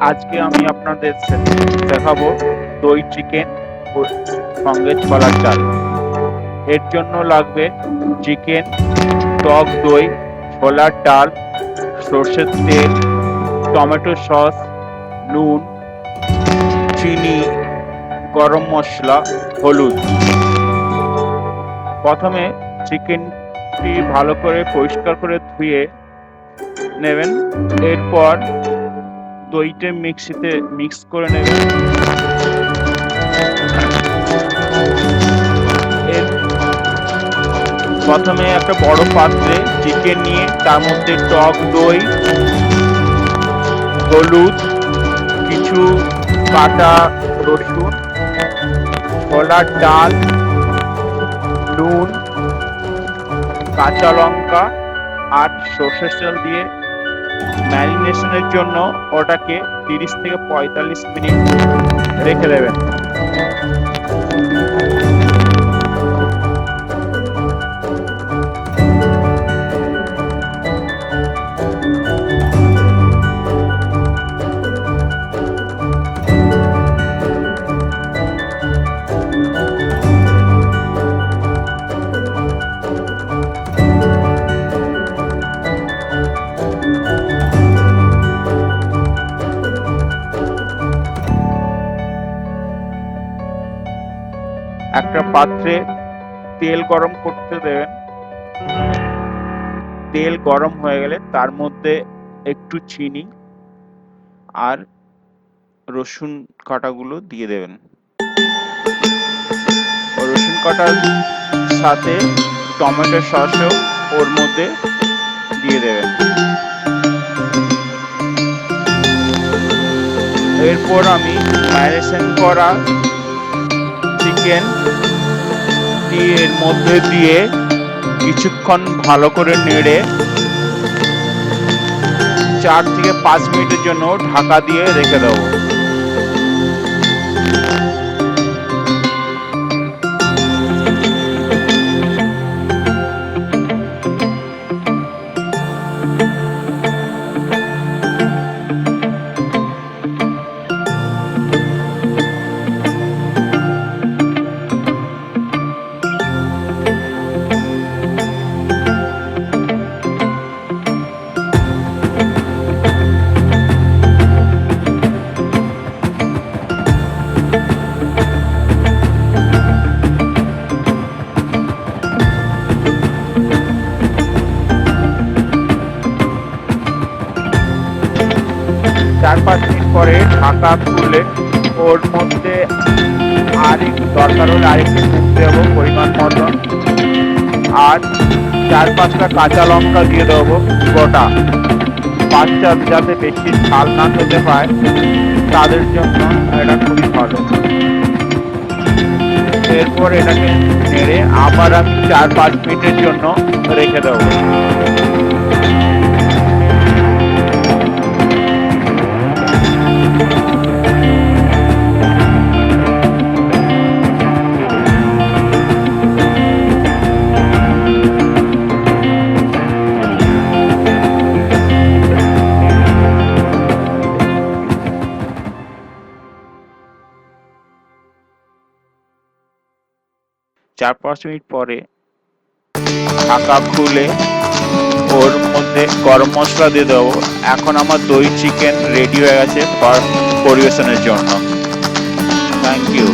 আজকে আমি আপনাদের দেখাবো দই চিকেন সঙ্গে ছোলার ডাল। এর জন্য লাগবে চিকেন, টক দই, ছোলার ডাল, সরষের তেল, টমেটো সস, নুন, চিনি, গরম মশলা, হলুদ। প্রথমে চিকেনটি ভালো করে পরিষ্কার করে ধুয়ে নেবেন। এরপর দইটা মিক্সিতে মিক্স করে নেবেন। প্রথমে একটা বড় পাত্রে চিকেন নিয়ে তার মধ্যে টক দই, হলুদ, কিছু কাটা রসুন, ছোলার ডাল, নুন, কাঁচা লঙ্কা আর সর্ষের তেল দিয়ে ম্যারিনেশনের জন্য ওটাকে 30 থেকে 45 মিনিট রেখে দেবেন। একটা পাত্রে তেল গরম করতে দেবেন। তেল গরম হয়ে গেলে তার মধ্যে একটু চিনি আর রসুন কাটাগুলো দিয়ে দেবেন। রসুন কাটার সাথে টমেটো সসও ওর মধ্যে দিয়ে দেবেন। এরপর আমি ম্যারিনেশন করা চিকেন এর মধ্যে দিয়ে কিছুক্ষণ ভালো করে নেড়ে 4 থেকে 5 মিনিটের জন্য ঢাকা দিয়ে রেখে দেবো। চার 5 মিনিট পরে ঢাকা খুলে ওর মধ্যে দরকার হলে আরেকটু নুন দেবো পরিমাণ মতন, আর 4-5টা কাঁচা লঙ্কা দিয়ে দেবো গোটা। বাচ্চা যাতে বেশি ঝাল না খেতে হয় তাদের জন্য এটা খুবই ভালো। এরপর এটাকে নেড়ে আবার আমি 4-5 মিনিটের জন্য রেখে দেবো। 4-5 মিনিট পরে ঢাকা খুলে ওর মধ্যে গরম মশলা দিয়ে দেবো। এখন আমার দই চিকেন রেডি হয়ে গেছে পরিবেশনের জন্য। Thank you.